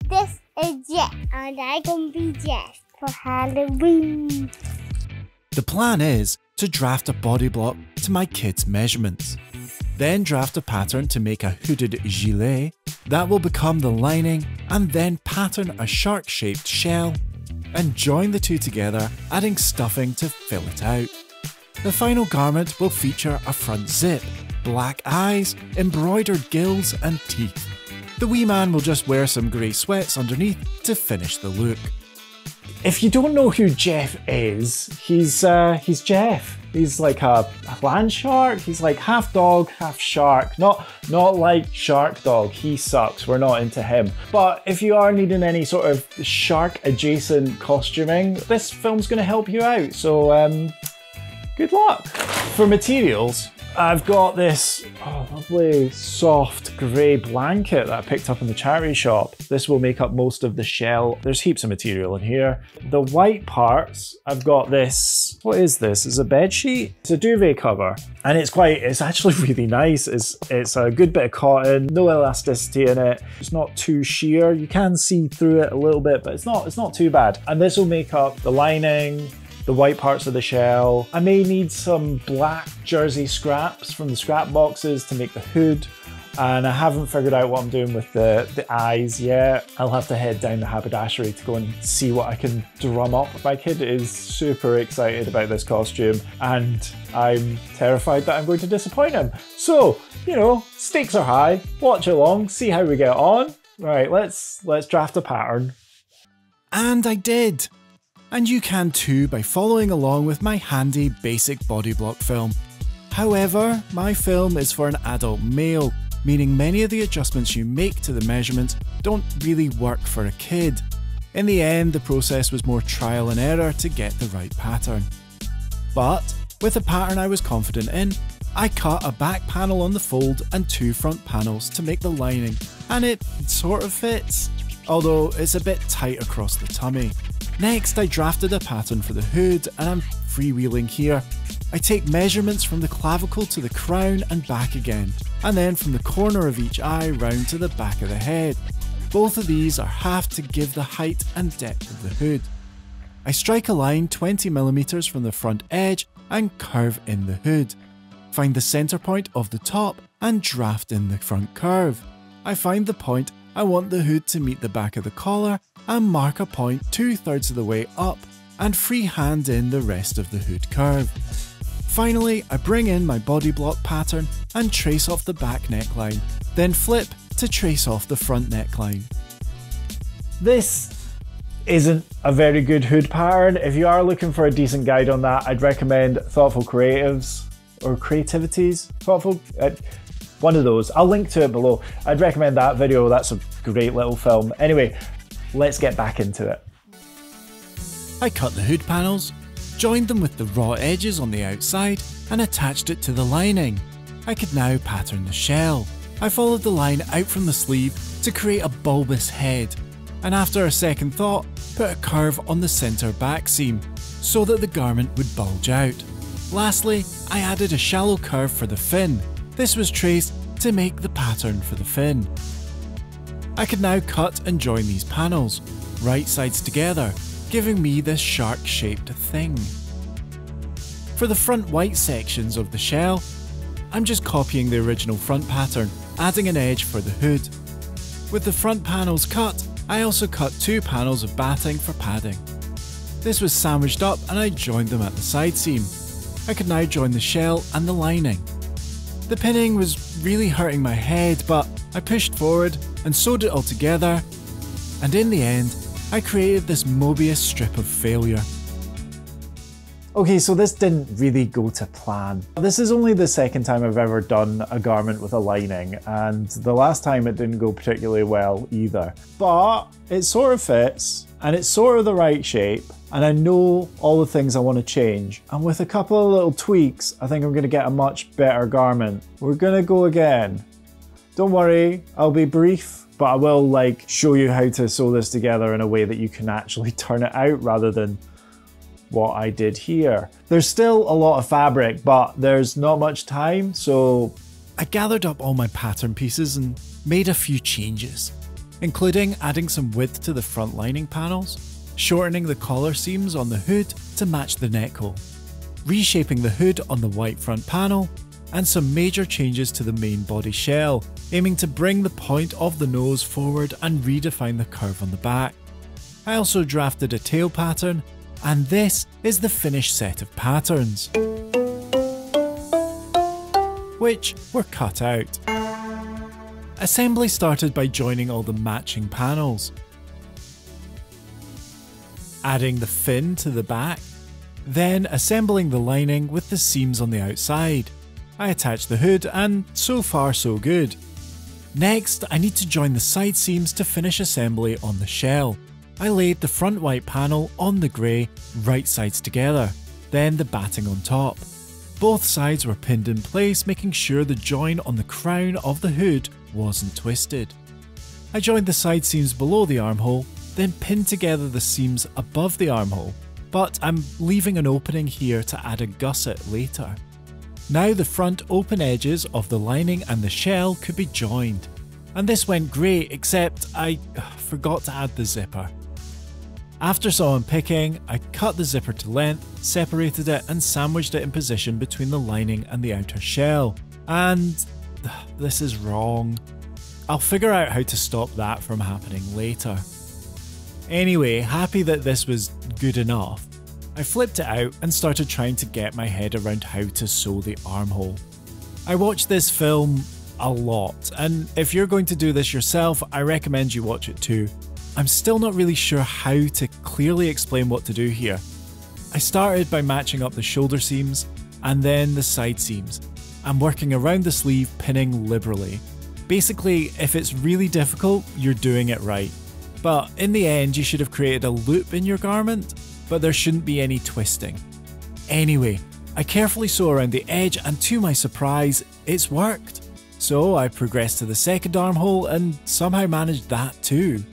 This is Jeff, and I'm gonna be Jeff for Halloween. The plan is to draft a body block to my kid's measurements. Then draft a pattern to make a hooded gilet that will become the lining, and then pattern a shark-shaped shell and join the two together, adding stuffing to fill it out. The final garment will feature a front zip, black eyes, embroidered gills and teeth. The wee man will just wear some grey sweats underneath to finish the look. If you don't know who Jeff is, he's Jeff. He's like a land shark. He's like half dog, half shark. Not like Shark Dog. He sucks. We're not into him. But if you are needing any sort of shark adjacent costuming, this film's going to help you out. So good luck. For materials, I've got this lovely soft grey blanket that I picked up in the charity shop. This will make up most of the shell. There's heaps of material in here. The white parts, I've got this, what is this? It's a bed sheet? It's a duvet cover. And it's actually really nice. It's a good bit of cotton, no elasticity in it. It's not too sheer. You can see through it a little bit, but it's not too bad. And this will make up the lining, the white parts of the shell. I may need some black jersey scraps from the scrap boxes to make the hood, and I haven't figured out what I'm doing with the eyes yet. I'll have to head down the haberdashery to go and see what I can drum up. My kid is super excited about this costume, and I'm terrified that I'm going to disappoint him. So, you know, stakes are high, watch along, see how we get on. Right, let's draft a pattern. And I did! And you can too by following along with my handy basic body block film. However, my film is for an adult male, meaning many of the adjustments you make to the measurements don't really work for a kid. In the end, the process was more trial and error to get the right pattern. But with a pattern I was confident in, I cut a back panel on the fold and two front panels to make the lining, and it sort of fits, although it's a bit tight across the tummy. Next, I drafted a pattern for the hood, and I'm freewheeling here. I take measurements from the clavicle to the crown and back again, and then from the corner of each eye round to the back of the head. Both of these are half to give the height and depth of the hood. I strike a line 20mm from the front edge and curve in the hood. Find the centre point of the top and draft in the front curve. I find the point I want the hood to meet the back of the collar and mark a point 2/3 of the way up and freehand in the rest of the hood curve. Finally, I bring in my body block pattern and trace off the back neckline, then flip to trace off the front neckline. This isn't a very good hood pattern. If you are looking for a decent guide on that, I'd recommend Thoughtful Creatives or Creativities. One of those. I'll link to it below. I'd recommend that video. That's a great little film. Anyway, let's get back into it. I cut the hood panels, joined them with the raw edges on the outside and attached it to the lining. I could now pattern the shell. I followed the line out from the sleeve to create a bulbous head, and after a second thought, put a curve on the centre back seam so that the garment would bulge out. Lastly, I added a shallow curve for the fin. This was traced to make the pattern for the fin. I could now cut and join these panels, right sides together, giving me this shark-shaped thing. For the front white sections of the shell, I'm just copying the original front pattern, adding an edge for the hood. With the front panels cut, I also cut two panels of batting for padding. This was sandwiched up and I joined them at the side seam. I could now join the shell and the lining. The pinning was really hurting my head, but I pushed forward and sewed it all together, and in the end, I created this Möbius strip of failure. Okay, so this didn't really go to plan. This is only the second time I've ever done a garment with a lining, and the last time it didn't go particularly well either. But it sort of fits, and it's sort of the right shape, and I know all the things I want to change. And with a couple of little tweaks, I think I'm going to get a much better garment. We're going to go again. Don't worry, I'll be brief, but I will show you how to sew this together in a way that you can actually turn it out rather than what I did here. There's still a lot of fabric, but there's not much time, so I gathered up all my pattern pieces and made a few changes. including adding some width to the front lining panels, shortening the collar seams on the hood to match the neck hole, reshaping the hood on the white front panel, and some major changes to the main body shell, aiming to bring the point of the nose forward and redefine the curve on the back. I also drafted a tail pattern, and this is the finished set of patterns, which were cut out. Assembly started by joining all the matching panels, adding the fin to the back, then assembling the lining with the seams on the outside. I attached the hood, and so far so good. Next, I need to join the side seams to finish assembly on the shell. I laid the front white panel on the grey, right sides together, then the batting on top. Both sides were pinned in place, making sure the join on the crown of the hood wasn't twisted. I joined the side seams below the armhole, then pinned together the seams above the armhole, but I'm leaving an opening here to add a gusset later. Now the front open edges of the lining and the shell could be joined, and this went great, except I forgot to add the zipper. After some unpicking, I cut the zipper to length, separated it and sandwiched it in position between the lining and the outer shell. And this is wrong. I'll figure out how to stop that from happening later. Anyway, happy that this was good enough, I flipped it out and started trying to get my head around how to sew the armhole. I watched this film a lot, and if you're going to do this yourself, I recommend you watch it too. I'm still not really sure how to clearly explain what to do here. I started by matching up the shoulder seams and then the side seams, and working around the sleeve, pinning liberally. Basically, if it's really difficult, you're doing it right. But in the end, you should have created a loop in your garment, but there shouldn't be any twisting. Anyway, I carefully sew around the edge, and to my surprise, it's worked. So I progressed to the second armhole and somehow managed that too.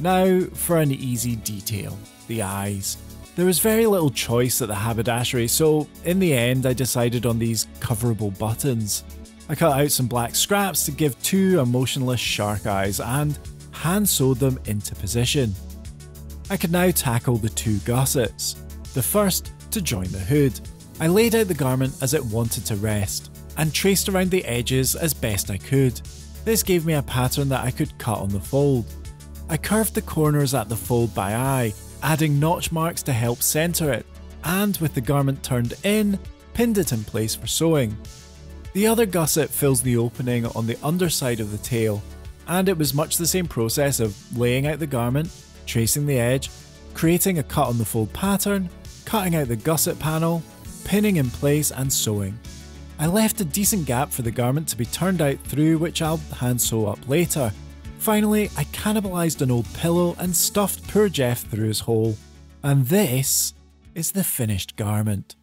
Now for an easy detail, the eyes. There was very little choice at the haberdashery, so in the end I decided on these coverable buttons. I cut out some black scraps to give two emotionless shark eyes and hand sewed them into position. I could now tackle the two gussets. The first to join the hood. I laid out the garment as it wanted to rest, and traced around the edges as best I could. This gave me a pattern that I could cut on the fold. I curved the corners at the fold by eye, adding notch marks to help centre it, and with the garment turned in, pinned it in place for sewing. The other gusset fills the opening on the underside of the tail, and it was much the same process of laying out the garment, tracing the edge, creating a cut on the fold pattern, cutting out the gusset panel, pinning in place and sewing. I left a decent gap for the garment to be turned out through, which I'll hand sew up later. Finally, I cannibalised an old pillow and stuffed poor Jeff through his hole. And this is the finished garment.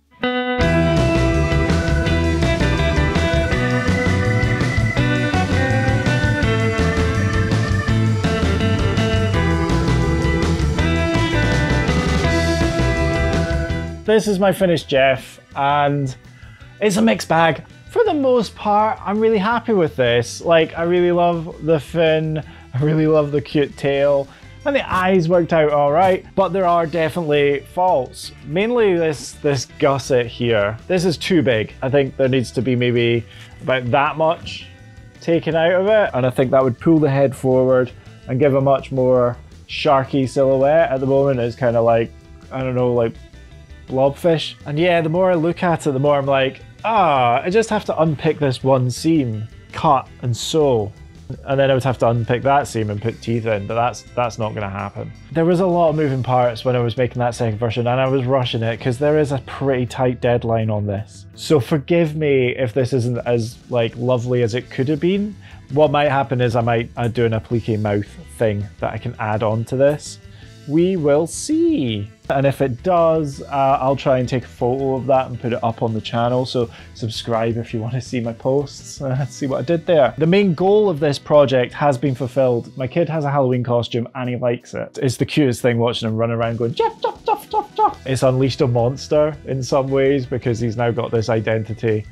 This is my finished Jeff, and it's a mixed bag. For the most part, I'm really happy with this. Like, I really love the fin, I really love the cute tail, and the eyes worked out all right, but there are definitely faults. Mainly this gusset here. This is too big. I think there needs to be maybe about that much taken out of it, and I think that would pull the head forward and give a much more sharky silhouette. At the moment, it's kind of like, I don't know, like blobfish. And yeah, the more I look at it, the more I'm like, I just have to unpick this one seam, cut and sew, and then I would have to unpick that seam and put teeth in, but that's not going to happen. There was a lot of moving parts when I was making that second version, and I was rushing it because there is a pretty tight deadline on this. So forgive me if this isn't as like lovely as it could have been. What might happen is I might do an applique mouth thing that I can add on to this. We will see. And if it does, I'll try and take a photo of that and put it up on the channel, so subscribe if you want to see my posts, see what I did there. The main goal of this project has been fulfilled. My kid has a Halloween costume and he likes it. It's the cutest thing watching him run around going, Jeff, Jeff, Jeff, Jeff, Jeff. It's unleashed a monster in some ways because he's now got this identity.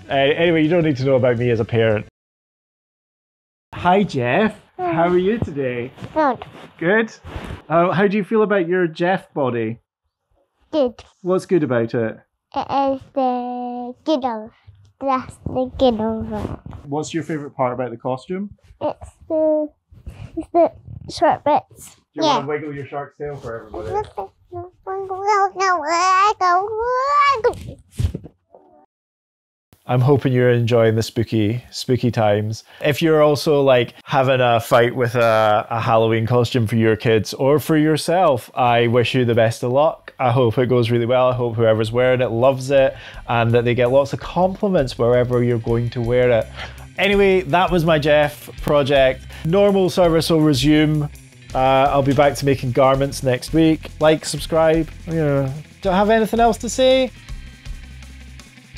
Anyway, you don't need to know about me as a parent. Hi Jeff. How are you today? Good. Good? How do you feel about your Jeff body? Good. What's good about it? It is the kiddos. That's the kiddos. What's your favourite part about the costume? It's the short bits. Do you want to wiggle your shark's tail for everybody? I'm hoping you're enjoying the spooky times. If you're also like having a fight with a Halloween costume for your kids or for yourself, I wish you the best of luck. I hope it goes really well. I hope whoever's wearing it loves it and that they get lots of compliments wherever you're going to wear it. Anyway, that was my Jeff project. Normal service will resume. I'll be back to making garments next week. Like, subscribe. Don't have anything else to say?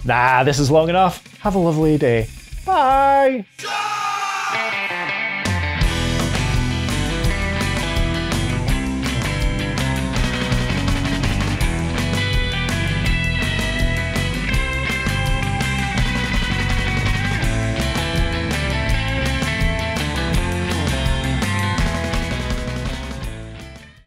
Nah, this is long enough. Have a lovely day. Bye.